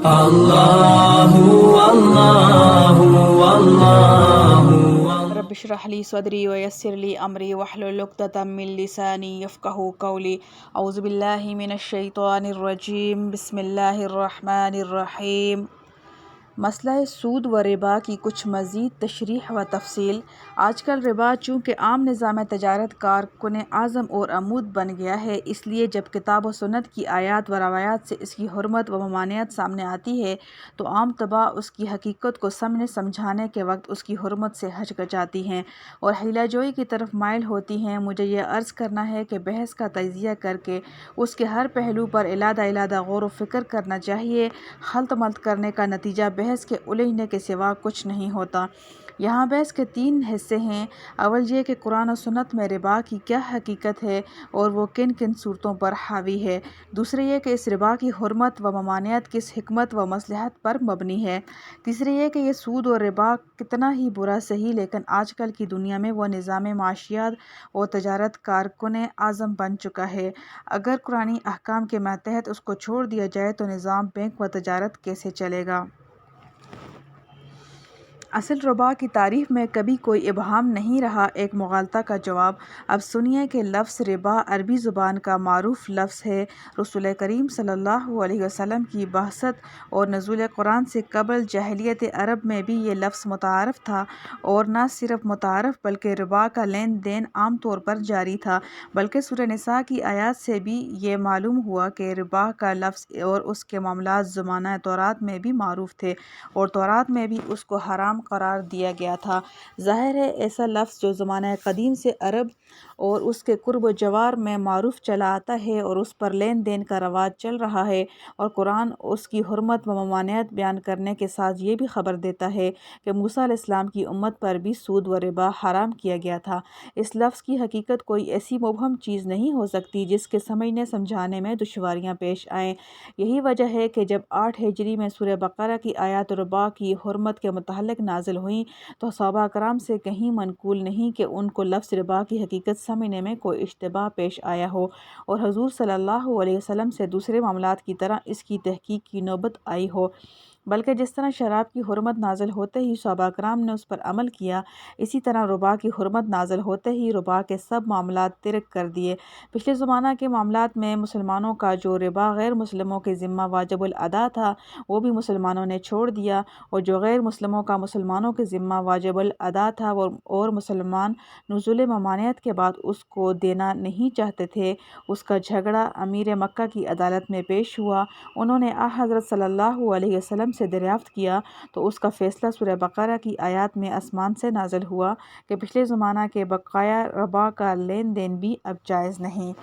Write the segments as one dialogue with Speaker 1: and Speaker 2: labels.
Speaker 1: اللہ اللہ اللہ
Speaker 2: رب اشرح لی صدری ویسر لی امری واحلل عقدۃ من لسانی یفقہوا قولی اعوذ باللہ من الشیطان الرجیم بسم اللہ الرحمن الرحیم۔ مسئلہ سود و ربا کی کچھ مزید تشریح و تفصیل۔ آج کل ربا چونکہ عام نظام تجارت کارکن اعظم اور عمود بن گیا ہے، اس لیے جب کتاب و سنت کی آیات و روایات سے اس کی حرمت و ممانعت سامنے آتی ہے تو عام طبع اس کی حقیقت کو سمجھانے کے وقت اس کی حرمت سے ہچکچاتی ہیں اور حیلہ جوئی کی طرف مائل ہوتی ہیں۔ مجھے یہ عرض کرنا ہے کہ بحث کا تجزیہ کر کے اس کے ہر پہلو پر علیحدہ غور و فکر کرنا چاہیے۔ خلط ملط کرنے کا نتیجہ بحث کے الجھنے کے سوا کچھ نہیں ہوتا۔ یہاں بحث کے 3 حصے ہیں۔ اول یہ کہ قرآن و سنت میں ربا کی کیا حقیقت ہے اور وہ کن کن صورتوں پر حاوی ہے۔ دوسرے یہ کہ اس ربا کی حرمت و ممانعت کس حکمت و مصلحت پر مبنی ہے۔ تیسرے یہ کہ یہ سود و ربا کتنا ہی برا سہی لیکن آج کل کی دنیا میں وہ نظام معاشیات اور تجارت کارکن اعظم بن چکا ہے۔ اگر قرآنی احکام کے ماتحت اس کو چھوڑ دیا جائے تو نظام بینک و تجارت کیسے چلے گا؟ اصل ربا کی تعریف میں کبھی کوئی ابہام نہیں رہا۔ ایک مغالطہ کا جواب۔ اب سنیے کہ لفظ ربا عربی زبان کا معروف لفظ ہے۔ رسول کریم صلی اللہ علیہ وسلم کی بعثت اور نزول قرآن سے قبل جاہلیت عرب میں بھی یہ لفظ متعارف تھا، اور نہ صرف متعارف بلکہ ربا کا لین دین عام طور پر جاری تھا۔ بلکہ سورہ نساء کی آیات سے بھی یہ معلوم ہوا کہ ربا کا لفظ اور اس کے معاملات زمانہ تورات میں بھی معروف تھے اور تورات میں بھی اس کو حرام قرار دیا گیا تھا۔ ظاہر ہے ایسا لفظ جو زمانہ قدیم سے عرب اور اس کے قرب و جوار میں معروف چلا آتا ہے اور اس پر لین دین کا رواج چل رہا ہے، اور قرآن اس کی حرمت و ممانعت بیان کرنے کے ساتھ یہ بھی خبر دیتا ہے کہ موسیٰ علیہ السلام کی امت پر بھی سود و ربا حرام کیا گیا تھا۔ اس لفظ کی حقیقت کوئی ایسی مبہم چیز نہیں ہو سکتی جس کے سمجھنے سمجھانے میں دشواریاں پیش آئیں۔ یہی وجہ ہے کہ جب 8 ہجری میں سورہ بقرہ کی آیات ربا کی حرمت کے متعلق نازل ہوئیں تو صحابہ کرام سے کہیں منقول نہیں کہ ان کو لفظ ربا کی حقیقت سمجھنے میں کوئی اشتباہ پیش آیا ہو، اور حضور صلی اللہ علیہ وسلم سے دوسرے معاملات کی طرح اس کی تحقیق کی نوبت آئی ہو۔ بلکہ جس طرح شراب کی حرمت نازل ہوتے ہی صحابہ کرام نے اس پر عمل کیا، اسی طرح ربا کی حرمت نازل ہوتے ہی ربا کے سب معاملات ترک کر دیے۔ پچھلے زمانہ کے معاملات میں مسلمانوں کا جو ربا غیر مسلموں کے ذمہ واجب الادا تھا وہ بھی مسلمانوں نے چھوڑ دیا، اور جو غیر مسلموں کا مسلمانوں کے ذمہ واجب الادا تھا اور مسلمان نزول ممانعت کے بعد اس کو دینا نہیں چاہتے تھے، اس کا جھگڑا امیر مکہ کی عدالت میں پیش ہوا۔ انہوں نے حضرت صلی اللہ علیہ وسلم سے دریافت کیا تو اس کا فیصلہ سورہ بقرہ کی آیات میں آسمان سے نازل ہوا کہ پچھلے زمانہ کے بقایا ربا کا لین دین بھی اب جائز نہیں۔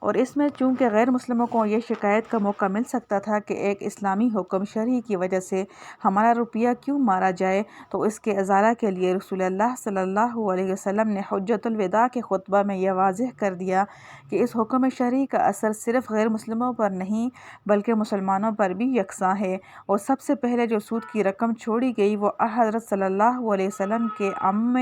Speaker 2: اور اس میں چونکہ غیر مسلموں کو یہ شکایت کا موقع مل سکتا تھا کہ ایک اسلامی حکم شرعی کی وجہ سے ہمارا روپیہ کیوں مارا جائے، تو اس کے ازالہ کے لیے رسول اللہ صلی اللہ علیہ وسلم نے حجۃ الوداع کے خطبہ میں یہ واضح کر دیا کہ اس حکم شرعی کا اثر صرف غیر مسلموں پر نہیں بلکہ مسلمانوں پر بھی یکساں ہے۔ اور سب سے پہلے جو سود کی رقم چھوڑی گئی وہ حضرت صلی اللہ علیہ وسلم کے عم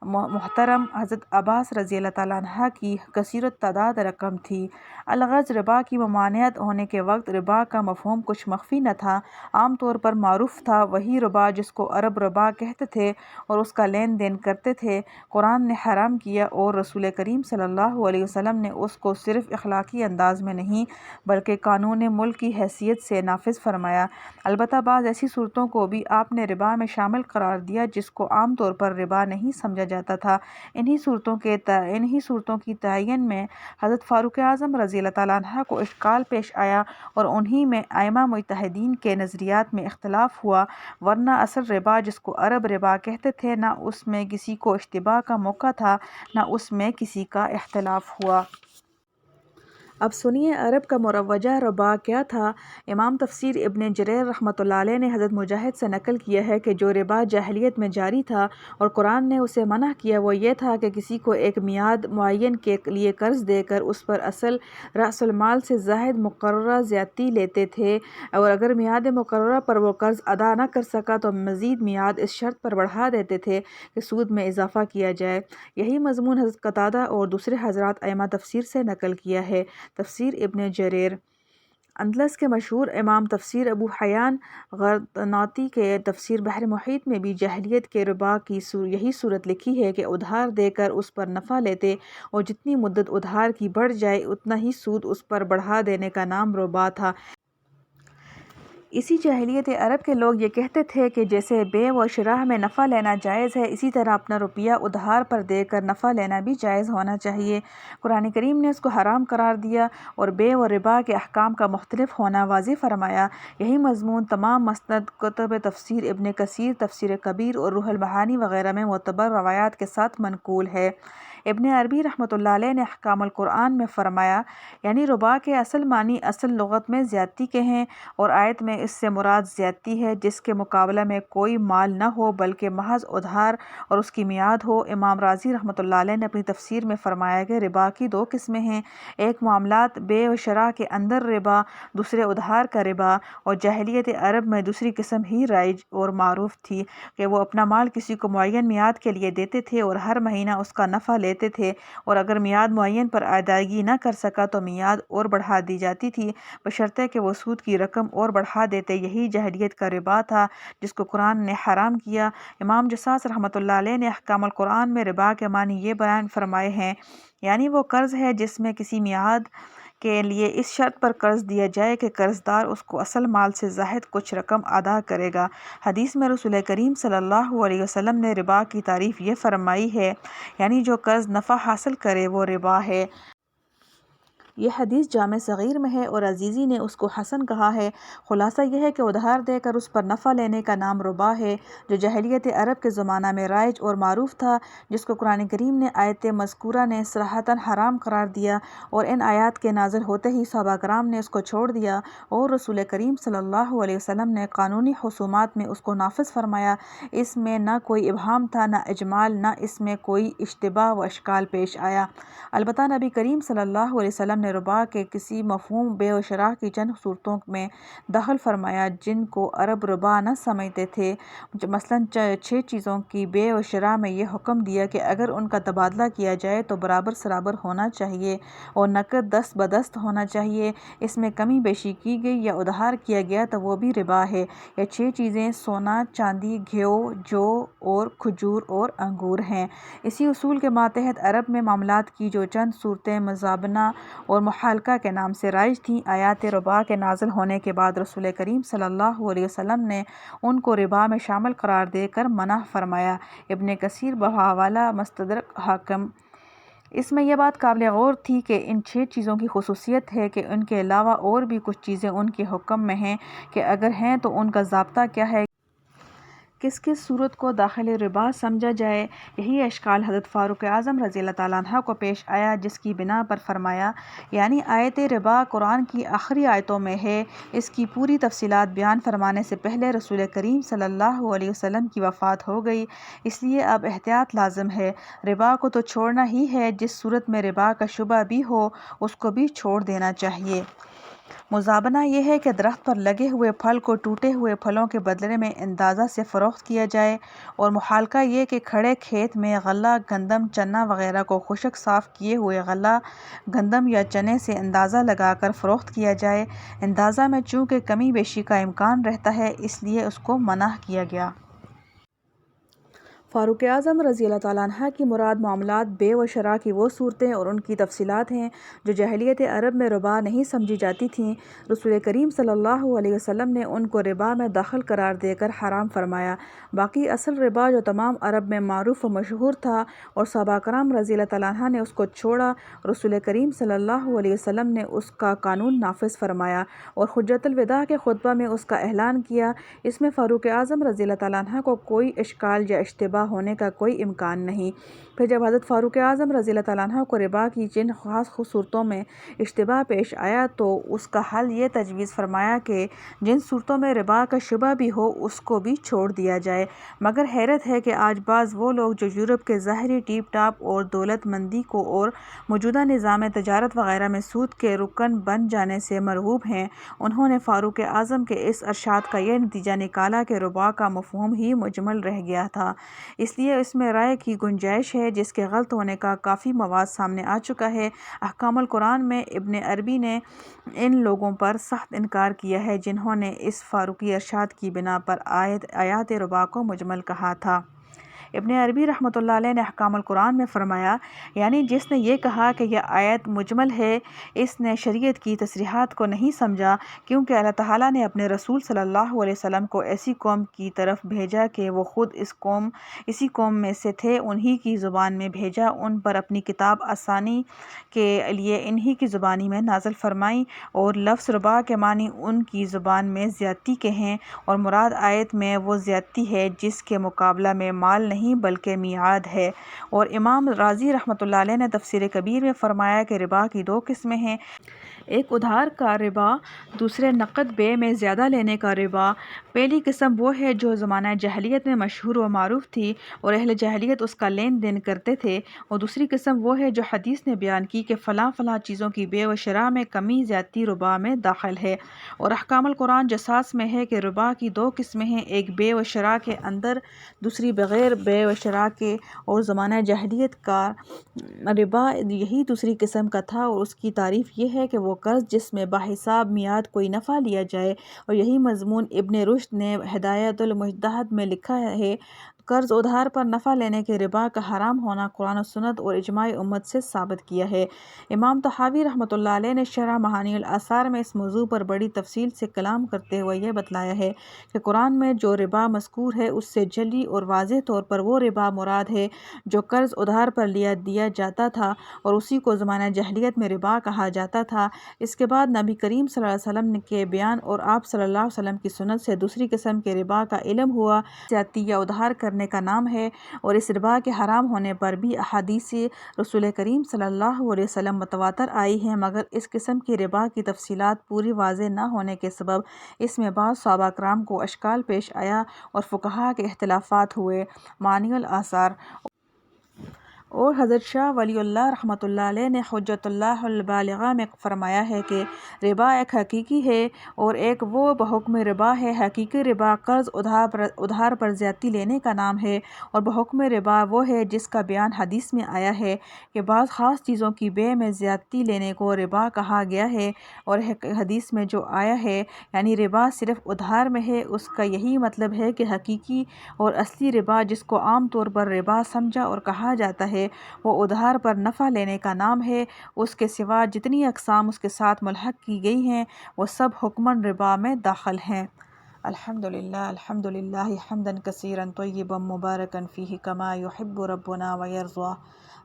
Speaker 2: محترم حضرت عباس رضی اللہ تعالیٰ عنہ کی کثیر التعداد رقم تھی۔ الغرض ربا کی ممانعت ہونے کے وقت ربا کا مفہوم کچھ مخفی نہ تھا، عام طور پر معروف تھا۔ وہی ربا جس کو عرب ربا کہتے تھے اور اس کا لین دین کرتے تھے، قرآن نے حرام کیا، اور رسول کریم صلی اللہ علیہ وسلم نے اس کو صرف اخلاقی انداز میں نہیں بلکہ قانون ملک کی حیثیت سے نافذ فرمایا۔ البتہ بعض ایسی صورتوں کو بھی آپ نے ربا میں شامل قرار دیا جس کو عام طور پر ربا نہیں سمجھا جاتا تھا۔ انہی صورتوں کی تعین میں حضرت فاروق اعظم رضی اللہ تعالیٰ عنہ کو اشکال پیش آیا اور انہی میں ائمہ مجتہدین کے نظریات میں اختلاف ہوا، ورنہ اصل ربا جس کو عرب ربا کہتے تھے نہ اس میں کسی کو اشتباہ کا موقع تھا نہ اس میں کسی کا اختلاف ہوا۔ اب سنیے عرب کا مروجہ ربا کیا تھا۔ امام تفسیر ابن جریر رحمتہ اللہ علیہ نے حضرت مجاہد سے نقل کیا ہے کہ جو ربا جاہلیت میں جاری تھا اور قرآن نے اسے منع کیا وہ یہ تھا کہ کسی کو ایک میعاد معین کے لیے قرض دے کر اس پر اصل رأس المال سے زائد مقررہ زیادتی لیتے تھے، اور اگر میعاد مقررہ پر وہ قرض ادا نہ کر سکا تو مزید میعاد اس شرط پر بڑھا دیتے تھے کہ سود میں اضافہ کیا جائے۔ یہی مضمون حضرت قتادہ اور دوسرے حضرات ائمہ تفسیر سے نقل کیا ہے۔ تفسیر ابن جریر۔ اندلس کے مشہور امام تفسیر ابو حیان غرناطی کے تفسیر بحر محیط میں بھی جاہلیت کے ربا کی یہی صورت لکھی ہے کہ ادھار دے کر اس پر نفع لیتے اور جتنی مدت ادھار کی بڑھ جائے اتنا ہی سود اس پر بڑھا دینے کا نام ربا تھا۔ اسی جاہلیت عرب کے لوگ یہ کہتے تھے کہ جیسے بے و شراء میں نفع لینا جائز ہے، اسی طرح اپنا روپیہ ادھار پر دے کر نفع لینا بھی جائز ہونا چاہیے۔ قرآن کریم نے اس کو حرام قرار دیا اور بے و ربا کے احکام کا مختلف ہونا واضح فرمایا۔ یہی مضمون تمام مسند کتب تفسیر، ابن کثیر تفسیر کبیر اور روح المعانی وغیرہ میں معتبر روایات کے ساتھ منقول ہے۔ ابن عربی رحمتہ اللہ علیہ نے احکام القرآن میں فرمایا، یعنی ربا کے اصل معنی اصل لغت میں زیادتی کے ہیں، اور آیت میں اس سے مراد زیادتی ہے جس کے مقابلہ میں کوئی مال نہ ہو بلکہ محض ادھار اور اس کی میعاد ہو۔ امام راضی رحمتہ اللہ علیہ نے اپنی تفسیر میں فرمایا کہ ربا کی دو قسمیں ہیں، ایک معاملات بے و شراء کے اندر ربا، دوسرے ادھار کا ربا، اور جاہلیت عرب میں دوسری قسم ہی رائج اور معروف تھی کہ وہ اپنا مال کسی کو معین میعاد کے لیے دیتے تھے اور ہر مہینہ اس کا نفع لیتے تھے، اور اگر میعاد معین پر ادائیگی نہ کر سکا تو میعاد اور بڑھا دی جاتی تھی بشرطے کہ وہ سود کی رقم اور بڑھا دیتے۔ یہی جاہلیت کا ربا تھا جس کو قرآن نے حرام کیا۔ امام جساس رحمتہ اللہ علیہ نے احکام القرآن میں ربا کے معنی یہ بیان فرمائے ہیں، یعنی وہ قرض ہے جس میں کسی میعاد کے لیے اس شرط پر قرض دیا جائے کہ قرضدار اس کو اصل مال سے زائد کچھ رقم ادا کرے گا۔ حدیث میں رسول کریم صلی اللہ علیہ وسلم نے ربا کی تعریف یہ فرمائی ہے، یعنی جو قرض نفع حاصل کرے وہ ربا ہے۔ یہ حدیث جامع صغیر میں ہے اور عزیزی نے اس کو حسن کہا ہے۔ خلاصہ یہ ہے کہ ادھار دے کر اس پر نفع لینے کا نام ربا ہے، جو جاہلیت عرب کے زمانہ میں رائج اور معروف تھا، جس کو قرآن کریم نے آیت مذکورہ نے صراحتاً حرام قرار دیا، اور ان آیات کے نازل ہوتے ہی صحابہ کرام نے اس کو چھوڑ دیا اور رسول کریم صلی اللہ علیہ وسلم نے قانونی خصومات میں اس کو نافذ فرمایا۔ اس میں نہ کوئی ابہام تھا، نہ اجمال، نہ اس میں کوئی اشتباہ و اشکال پیش آیا۔ البتہ نبی کریم صلی اللہ علیہ وسلم نے ربا کے کسی مفہوم بے و شراء کی چند صورتوں میں دخل فرمایا جن کو عرب ربا نہ سمجھتے تھے، مثلاً 6 چیزوں کی بے و شراء میں یہ حکم دیا کہ اگر ان کا تبادلہ کیا جائے تو برابر سرابر ہونا چاہیے اور نقد دست بدست ہونا چاہیے، اس میں کمی بیشی کی گئی یا ادھار کیا گیا تو وہ بھی ربا ہے۔ یہ 6 چیزیں سونا، چاندی، گھیو، جو اور کھجور اور انگور ہیں۔ اسی اصول کے ماتحت عرب میں معاملات کی جو چند صورتیں مزابنہ اور محالکہ کے نام سے رائج تھیں، آیات ربا کے نازل ہونے کے بعد رسول کریم صلی اللہ علیہ وسلم نے ان کو ربا میں شامل قرار دے کر منع فرمایا۔ ابن کثیر بحوالہ مستدرک حاکم۔ اس میں یہ بات قابل غور تھی کہ ان 6 چیزوں کی خصوصیت ہے کہ ان کے علاوہ اور بھی کچھ چیزیں ان کے حکم میں ہیں کہ اگر ہیں تو ان کا ضابطہ کیا ہے، کس کس صورت کو داخل ربا سمجھا جائے۔ یہی اشکال حضرت فاروق اعظم رضی اللہ تعالیٰ عنہ کو پیش آیا، جس کی بنا پر فرمایا، یعنی آیت ربا قرآن کی آخری آیتوں میں ہے۔ اس کی پوری تفصیلات بیان فرمانے سے پہلے رسول کریم صلی اللہ علیہ وسلم کی وفات ہو گئی، اس لیے اب احتیاط لازم ہے۔ ربا کو تو چھوڑنا ہی ہے، جس صورت میں ربا کا شبہ بھی ہو اس کو بھی چھوڑ دینا چاہیے۔ مزابنہ یہ ہے کہ درخت پر لگے ہوئے پھل کو ٹوٹے ہوئے پھلوں کے بدلے میں اندازہ سے فروخت کیا جائے، اور محالکہ یہ کہ کھڑے کھیت میں غلہ، گندم، چنا وغیرہ کو خشک صاف کیے ہوئے غلہ، گندم یا چنے سے اندازہ لگا کر فروخت کیا جائے۔ اندازہ میں چونکہ کمی بیشی کا امکان رہتا ہے اس لیے اس کو منع کیا گیا۔ فاروق اعظم رضی اللہ تعالیٰ عنہ کی مراد معاملات بے و شراء کی وہ صورتیں اور ان کی تفصیلات ہیں جو جاہلیت عرب میں ربا نہیں سمجھی جاتی تھیں۔ رسول کریم صلی اللہ علیہ وسلم نے ان کو ربا میں داخل قرار دے کر حرام فرمایا۔ باقی اصل ربا جو تمام عرب میں معروف و مشہور تھا اور صحابہ کرام رضی اللہ تعالیٰ عنہ نے اس کو چھوڑا، رسول کریم صلی اللہ علیہ وسلم نے اس کا قانون نافذ فرمایا اور حجۃ الوداع کے خطبہ میں اس کا اعلان کیا۔ اس میں فاروق اعظم رضی اللہ تعالیٰ عنہ کو کوئی اشکال یا اشتباہ ہونے کا کوئی امکان نہیں۔ پھر جب حضرت فاروق اعظم رضی اللہ تعالیٰ عنہ کو ربا کی جن خاص صورتوں میں اشتباہ پیش آیا تو اس کا حل یہ تجویز فرمایا کہ جن صورتوں میں ربا کا شبہ بھی ہو اس کو بھی چھوڑ دیا جائے۔ مگر حیرت ہے کہ آج بعض وہ لوگ جو یورپ کے ظاہری ٹیپ ٹاپ اور دولت مندی کو اور موجودہ نظام تجارت وغیرہ میں سود کے رکن بن جانے سے مرغوب ہیں، انہوں نے فاروق اعظم کے اس ارشاد کا یہ نتیجہ نکالا کہ ربا کا مفہوم ہی مجمل رہ گیا تھا۔ اس لیے اس میں رائے کی گنجائش ہے، جس کے غلط ہونے کا کافی مواد سامنے آ چکا ہے۔ احکام القرآن میں ابن عربی نے ان لوگوں پر سخت انکار کیا ہے جنہوں نے اس فاروقی ارشاد کی بنا پر آیات ربا کو مجمل کہا تھا۔ ابن عربی رحمتہ اللہ علیہ نے احکام القرآن میں فرمایا، یعنی جس نے یہ کہا کہ یہ آیت مجمل ہے، اس نے شریعت کی تصریحات کو نہیں سمجھا، کیونکہ اللہ تعالیٰ نے اپنے رسول صلی اللہ علیہ وسلم کو ایسی قوم کی طرف بھیجا کہ وہ خود اسی قوم میں سے تھے، انہی کی زبان میں بھیجا، ان پر اپنی کتاب آسانی کے لیے انہی کی زبانی میں نازل فرمائی، اور لفظ ربا کے معنی ان کی زبان میں زیادتی کے ہیں، اور مراد آیت میں وہ زیادتی ہے جس کے مقابلہ میں مال نہیں بلکہ میعاد ہے۔ اور امام رازی رحمتہ اللہ علیہ نے تفسیر کبیر میں فرمایا کہ ربا کی دو قسمیں ہیں، ایک ادھار کا ربا، دوسرے نقد بے میں زیادہ لینے کا ربا۔ پہلی قسم وہ ہے جو زمانہ جاہلیت میں مشہور و معروف تھی اور اہل جاہلیت اس کا لین دین کرتے تھے، اور دوسری قسم وہ ہے جو حدیث نے بیان کی کہ فلاں فلاں چیزوں کی بے و شراء میں کمی زیادتی ربا میں داخل ہے۔ اور احکام القرآن جساس میں ہے کہ ربا کی دو قسمیں ہیں، ایک بے و شراء کے اندر، دوسری بغیر بے و شراء کے، اور زمانہ جاہلیت کا ربا یہی دوسری قسم کا تھا، اور اس کی تعریف یہ ہے کہ وہ قرض جس میں باحساب میعاد کوئی نفع لیا جائے، اور یہی مضمون ابن رشد نے ہدایت المجتہد میں لکھا ہے۔ قرض ادھار پر نفع لینے کے ربا کا حرام ہونا قرآن و سنت اور اجماع امت سے ثابت کیا ہے۔ امام طحاوی رحمتہ اللہ علیہ نے شرح معانی الاثار میں اس موضوع پر بڑی تفصیل سے کلام کرتے ہوئے یہ بتلایا ہے کہ قرآن میں جو ربا مذکور ہے اس سے جلی اور واضح طور پر وہ ربا مراد ہے جو قرض ادھار پر دیا جاتا تھا، اور اسی کو زمانہ جاہلیت میں ربا کہا جاتا تھا۔ اس کے بعد نبی کریم صلی اللہ علیہ وسلم کے بیان اور آپ صلی اللہ علیہ وسلم کی سنت سے دوسری قسم کے ربا کا علم ہوا، زیادتی یا ادھار کرنے کا نام ہے، اور اس ربا کے حرام ہونے پر بھی احادیث رسول کریم صلی اللہ علیہ وسلم متواتر آئی ہیں، مگر اس قسم کی ربا کی تفصیلات پوری واضح نہ ہونے کے سبب اس میں بعض صحابہ کرام کو اشکال پیش آیا اور فقہا کے اختلافات ہوئے۔ معانی الاثار اور حضرت شاہ ولی اللہ رحمتہ اللہ علیہ نے حجت اللہ البالغہ میں فرمایا ہے کہ ربا ایک حقیقی ہے اور ایک وہ بحکم ربا ہے۔ حقیقی ربا قرض ادھار پر زیادتی لینے کا نام ہے، اور بحکم ربا وہ ہے جس کا بیان حدیث میں آیا ہے کہ بعض خاص چیزوں کی بے میں زیادتی لینے کو ربا کہا گیا ہے، اور حدیث میں جو آیا ہے یعنی ربا صرف ادھار میں ہے، اس کا یہی مطلب ہے کہ حقیقی اور اصلی ربا جس کو عام طور پر ربا سمجھا اور کہا جاتا ہے وہ ادھار پر نفع لینے کا نام ہے، اس کے سوا جتنی اقسام اس کے ساتھ ملحق کی گئی ہیں وہ سب حکماً ربا میں داخل ہیں۔ الحمدللہ حمدا کثیرا طیبا مبارکا فیہ کما یحب ربنا ویرضی۔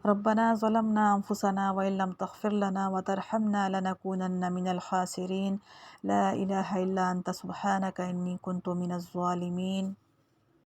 Speaker 2: ربنا ظلمنا انفسنا وان لم تغفر لنا وترحمنا لنکونن من الخاسرین۔ لا الہ الا انت سبحانک انی کنت من الظالمین۔